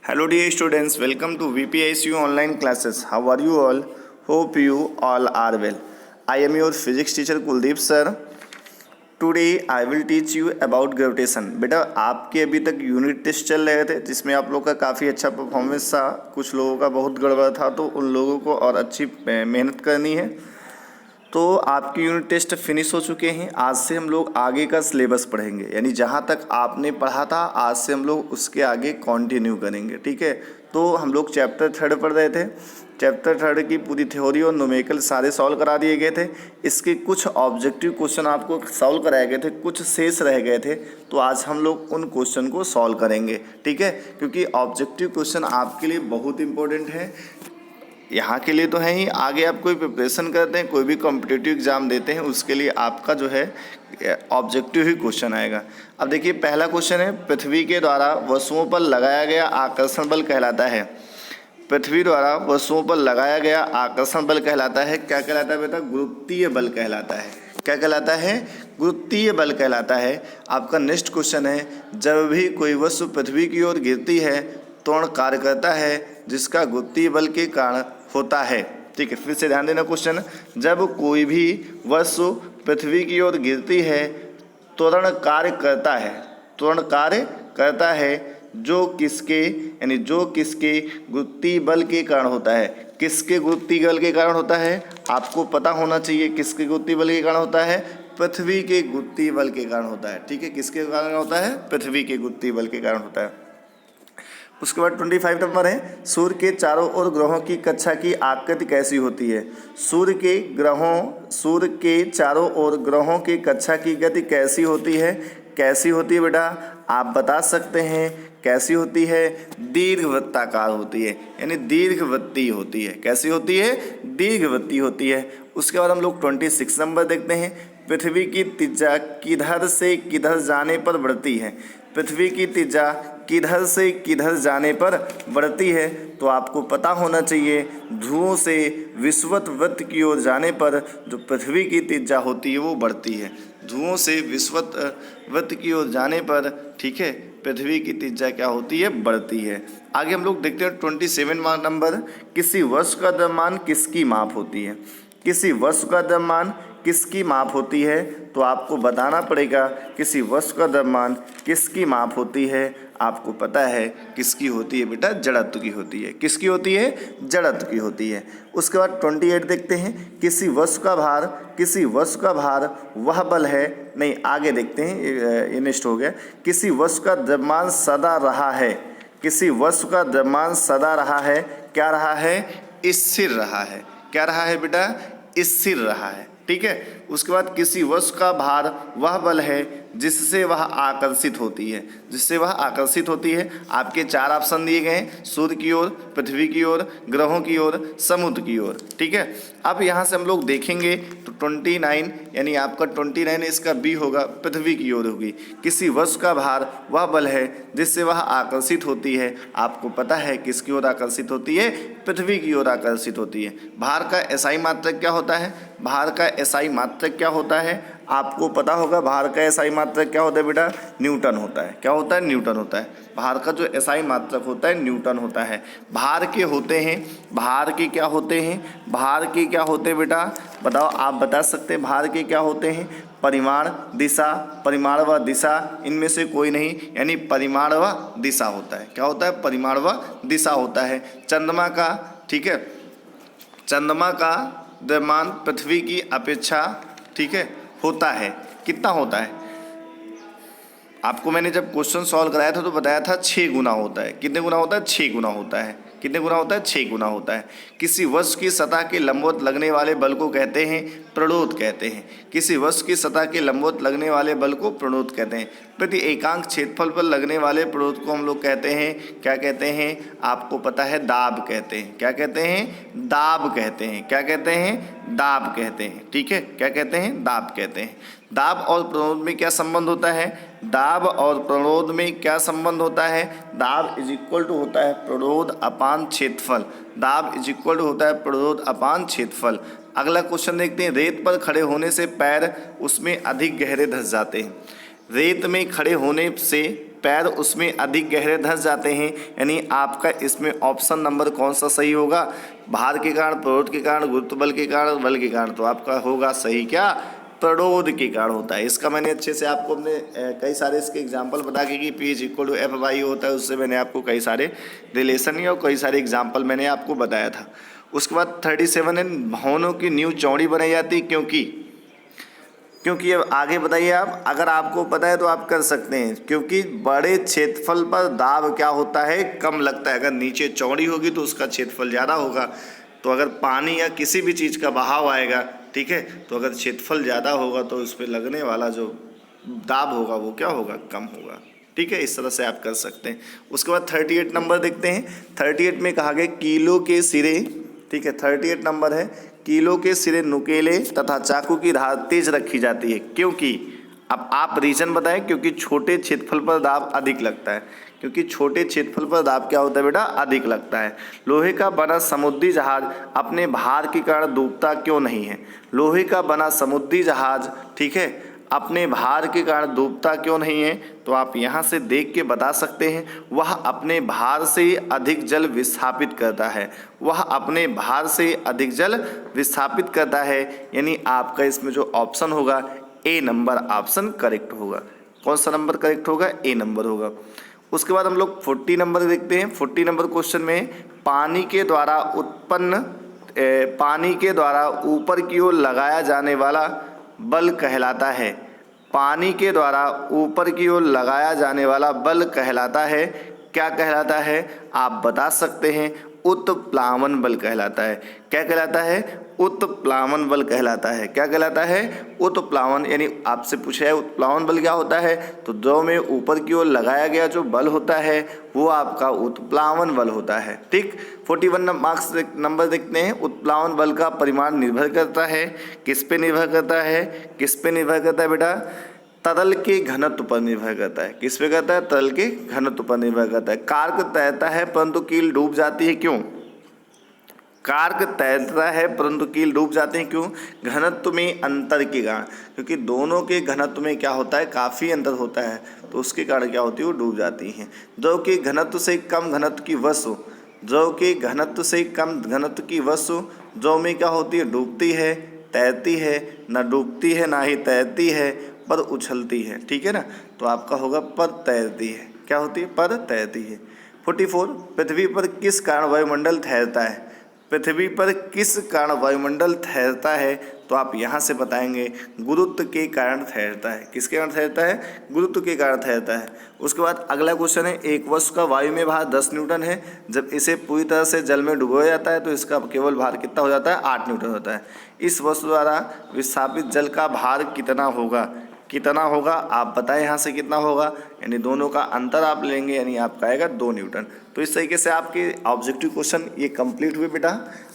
Hello dear students, welcome to VPISU online classes. How are you all? Hope you all are well. I am your physics teacher Kuldeep sir. Today I will teach you about gravitation. बेटा आपके अभी तक unit test चल रहे थे जिसमें आप लोग का काफ़ी अच्छा परफॉर्मेंस था, कुछ लोगों का बहुत गड़बड़ था, तो उन लोगों को और अच्छी मेहनत करनी है। तो आपके यूनिट टेस्ट फिनिश हो चुके हैं। आज से हम लोग आगे का सिलेबस पढ़ेंगे, यानी जहाँ तक आपने पढ़ा था आज से हम लोग उसके आगे कंटिन्यू करेंगे। ठीक है, तो हम लोग चैप्टर 3 पढ़ रहे थे। चैप्टर 3 की पूरी थ्योरी और न्यूमेरिकल सारे सॉल्व करा दिए गए थे। इसके कुछ ऑब्जेक्टिव क्वेश्चन आपको सॉल्व कराए गए थे, कुछ शेष रह गए थे, तो आज हम लोग उन क्वेश्चन को सॉल्व करेंगे। ठीक है, क्योंकि ऑब्जेक्टिव क्वेश्चन आपके लिए बहुत इंपॉर्टेंट है। यहाँ के लिए तो है ही, आगे आप कोई प्रिपरेशन करते हैं, कोई भी कॉम्पिटिटिव एग्जाम देते हैं, उसके लिए आपका जो है ऑब्जेक्टिव ही क्वेश्चन आएगा। अब देखिए पहला क्वेश्चन है, पृथ्वी के द्वारा वस्तुओं पर लगाया गया आकर्षण बल कहलाता है। पृथ्वी द्वारा वस्तुओं पर लगाया गया आकर्षण बल कहलाता है, क्या कहलाता है बेटा? गुरुत्वीय बल कहलाता है। क्या कहलाता है? गुरुत्वीय बल कहलाता है। आपका नेक्स्ट क्वेश्चन है, जब भी कोई वस्तु पृथ्वी की ओर गिरती है त्वरण कार्य करता है जिसका गुरुत्वीय बल के कारण होता है। ठीक है, फिर से ध्यान देना क्वेश्चन, जब कोई भी वस्तु पृथ्वी की ओर गिरती है त्वरण कार्य करता है, त्वरण कार्य करता है जो किसके, यानी जो किसके गुरुत्वीय बल के कारण होता है। किसके गुरुत्वीय बल के कारण होता है? आपको पता होना चाहिए किसके गुरुत्वीय बल के कारण होता है। पृथ्वी के गुरुत्वीय बल के कारण होता है। ठीक है, किसके कारण होता है? पृथ्वी के गुरुत्वीय बल के कारण होता है। उसके बाद 25 नंबर है, सूर्य के चारों ओर ग्रहों की कक्षा की आकृति कैसी होती है? सूर्य के चारों ओर ग्रहों की कक्षा की गति कैसी होती है? कैसी होती है बेटा? आप बता सकते हैं कैसी होती है? दीर्घवृत्ताकार होती है, यानी दीर्घवृत्तीय होती है। कैसी होती है? दीर्घवृत्तीय होती है। उसके बाद हम लोग 26 नंबर देखते हैं, पृथ्वी की त्रिज्या किधर से किधर जाने पर बढ़ती है? पृथ्वी की त्रिज्या किधर से किधर जाने पर बढ़ती है? तो आपको पता होना चाहिए ध्रुवों से विषुवत वृत्त की ओर जाने पर जो पृथ्वी की त्रिज्या होती है वो बढ़ती है। ध्रुवों से विषुवत वृत्त की ओर जाने पर, ठीक है, पृथ्वी की त्रिज्या क्या होती है? बढ़ती है। आगे हम लोग देखते हैं 27 नंबर, किसी वस्तु का द्रव्यमान किसकी माप होती है? किसी वस्तु का द्रव्यमान किसकी माप होती है? तो आपको बताना पड़ेगा किसी वस्तु का द्रव्यमान किसकी माप होती है। आपको पता है किसकी होती है बेटा? जड़त्व की होती है। किसकी होती है? जड़त्व की होती है। उसके बाद 28 देखते हैं, किसी वस्तु का भार वह बल है, नहीं आगे देखते हैं, ये नेक्स्ट हो गया। किसी वस्तु का द्रव्यमान सदा रहा है। किसी वस्तु का द्रव्यमान सदा रहा है, क्या रहा है? स्थिर रहा है। क्या रहा है बेटा? स्थिर रहा है। ठीक है, उसके बाद किसी वस्तु का भार वह बल है जिससे वह आकर्षित होती है। जिससे वह आकर्षित होती है। आपके 4 ऑप्शन दिए गए हैं, सूर्य की ओर, पृथ्वी की ओर, ग्रहों की ओर, समुद्र की ओर। ठीक है, अब यहाँ से हम लोग देखेंगे तो 29, यानी आपका 29 इसका बी होगा, पृथ्वी की ओर होगी। किसी वस्तु का भार वह बल है जिससे वह आकर्षित होती है। आपको पता है किसकी ओर आकर्षित होती है? पृथ्वी की ओर आकर्षित होती है। भार का एसआई मात्रक क्या होता है? भार का एसआई मात्रक क्या होता है? आपको पता होगा भार का एसआई मात्रक क्या होता है बेटा? न्यूटन होता है। क्या होता है? न्यूटन होता है। भार का जो एसआई मात्रक होता है न्यूटन होता है। भार के होते हैं, भार के क्या होते हैं? भार के क्या होते हैं बेटा? बताओ, आप बता सकते हैं भार के क्या होते हैं? परिमाण, दिशा, परिमाण व दिशा, इनमें से कोई नहीं, यानी परिमाण व दिशा होता है। क्या होता है? परिमाण व दिशा होता है। चंद्रमा का, ठीक है, चंद्रमा का द्रव्यमान पृथ्वी की अपेक्षा, ठीक है, होता है। कितना होता है? आपको मैंने जब क्वेश्चन सॉल्व कराया था तो बताया था 6 गुना होता है। कितने गुना होता है? 6 गुना होता है। कितने गुना होता है? 6 गुना होता है। किसी वस्तु की सतह के लंबवत लगने वाले बल को कहते हैं प्रणोद कहते हैं। किसी वस्तु की सतह के लंबवत लगने वाले बल को प्रणोद कहते हैं। प्रति एकांक क्षेत्रफल पर लगने वाले प्रणोद को हम लोग कहते हैं, क्या कहते हैं? आपको पता है दाब कहते हैं। क्या कहते हैं? दाब कहते हैं। क्या कहते हैं? दाब कहते हैं। ठीक है, क्या कहते हैं? दाब कहते हैं। दाब और प्रणोद में क्या संबंध होता है? दाब और प्रणोद में क्या संबंध होता है? दाब इज इक्वल टू होता है प्रणोद अपान क्षेत्रफल। दाब इज इक्वल टू होता है प्रणोद अपान क्षेत्रफल। अगला क्वेश्चन देखते हैं, रेत पर खड़े होने से पैर उसमें अधिक गहरे धंस जाते हैं। रेत में खड़े होने से पैर उसमें अधिक गहरे धंस जाते हैं। यानी आपका इसमें ऑप्शन नंबर कौन सा सही होगा? भार के कारण, प्ररोध के कारण, गुरुत्व बल के कारण, बल के कारण। तो आपका होगा सही क्या? प्ररोध के कारण होता है। इसका मैंने अच्छे से आपको अपने कई सारे इसके एग्जाम्पल बता के कि P = F/u होता है, उससे मैंने आपको कई सारे रिलेशन या कई सारे एग्जाम्पल मैंने आपको बताया था। उसके बाद 37 है, भवनों की नींव चौड़ी बनाई जाती क्योंकि अब आगे बताइए आप, अगर आपको पता है तो आप कर सकते हैं। क्योंकि बड़े क्षेत्रफल पर दाब क्या होता है? कम लगता है। अगर नीचे चौड़ी होगी तो उसका क्षेत्रफल ज़्यादा होगा। तो अगर पानी या किसी भी चीज़ का बहाव आएगा, ठीक है, तो अगर क्षेत्रफल ज़्यादा होगा तो उस पर लगने वाला जो दाब होगा वो क्या होगा? कम होगा। ठीक है, इस तरह से आप कर सकते हैं। उसके बाद 38 नंबर देखते हैं। 38 में कहा गया कीलों के सिरे, ठीक है, 38 नंबर है, कीलों के सिरे नुकीले तथा चाकू की धार तेज रखी जाती है। क्योंकि अब आप रीजन बताएं। क्योंकि छोटे क्षेत्रफल पर दाब अधिक लगता है। क्योंकि छोटे क्षेत्रफल पर दाब क्या होता है बेटा? अधिक लगता है। लोहे का बना समुद्री जहाज अपने भार के कारण डूबता क्यों नहीं है? लोहे का बना समुद्री जहाज, ठीक है, अपने भार के कारण डूबता क्यों नहीं है? तो आप यहाँ से देख के बता सकते हैं, वह अपने भार से अधिक जल विस्थापित करता है। वह अपने भार से अधिक जल विस्थापित करता है। यानी आपका इसमें जो ऑप्शन होगा ए नंबर ऑप्शन करेक्ट होगा। कौन सा नंबर करेक्ट होगा? ए नंबर होगा। उसके बाद हम लोग 40 नंबर देखते हैं। 40 नंबर क्वेश्चन में पानी के द्वारा ऊपर की ओर लगाया जाने वाला बल कहलाता है। पानी के द्वारा ऊपर की ओर लगाया जाने वाला बल कहलाता है, क्या कहलाता है? आप बता सकते हैं, उत्प्लावन बल कहलाता है। क्या कहलाता है? उत्प्लावन बल कहलाता है। क्या कहलाता है? उत्प्लावन। यानी आपसे पूछा है उत्प्लावन बल क्या होता है, तो द्रव में ऊपर की ओर लगाया गया जो बल होता है वो आपका उत्प्लावन बल होता है। ठीक, 41 मार्क्स नंबर देखते हैं। उत्प्लावन बल का परिमाण निर्भर करता है, किस पे निर्भर करता है? किस पे निर्भर करता है बेटा? तरल के घनत्व पर निर्भर करता है। किस पे करता है? तरल के घनत्व पर निर्भर करता है। कार्क तैरता है परंतु कील डूब जाती है, क्यों? कार्क तैरता है परंतु कील डूब जाते हैं, क्यों? घनत्व में अंतर के कारण। क्योंकि दोनों के घनत्व में क्या होता है? काफ़ी अंतर होता है, तो उसके कारण क्या होती है? वो डूब जाती हैं। द्रव के घनत्व से कम घनत्व की वस्तु, द्रव के घनत्व से कम घनत्व की वस्तु द्रव में क्या होती है? डूबती है, तैरती है, न डूबती है ना ही तैरती है, पर उछलती है। ठीक है ना, तो आपका होगा पर तैरती है। क्या होती है? पर तैरती है। 44 पृथ्वी पर किस कारण वायुमंडल ठहरता है? पृथ्वी पर किस कारण वायुमंडल ठहरता है? तो आप यहाँ से बताएंगे गुरुत्व के कारण ठहरता है। किसके कारण ठहरता है? गुरुत्व के कारण ठहरता है। उसके बाद अगला क्वेश्चन है, एक वस्तु का वायु में भार 10 न्यूटन है, जब इसे पूरी तरह से जल में डुबोया जाता है तो इसका केवल भार कितना हो जाता है? 8 न्यूटन होता है। इस वस्तु द्वारा विस्थापित जल का भार कितना होगा? कितना होगा आप बताएं यहाँ से कितना होगा? यानी दोनों का अंतर आप लेंगे, यानी आपका आएगा 2 न्यूटन। तो इस तरीके से आपके ऑब्जेक्टिव क्वेश्चन ये कंप्लीट हुए बेटा।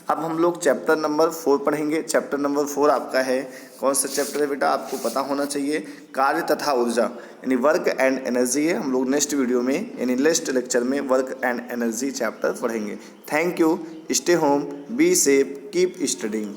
अब हम लोग चैप्टर नंबर 4 पढ़ेंगे। चैप्टर नंबर 4 आपका है, कौन सा चैप्टर है बेटा? आपको पता होना चाहिए, कार्य तथा ऊर्जा, यानी वर्क एंड एनर्जी है। हम लोग नेक्स्ट वीडियो में यानी नेक्स्ट लेक्चर में वर्क एंड एनर्जी चैप्टर पढ़ेंगे। Thank you, stay home, be safe, keep studying.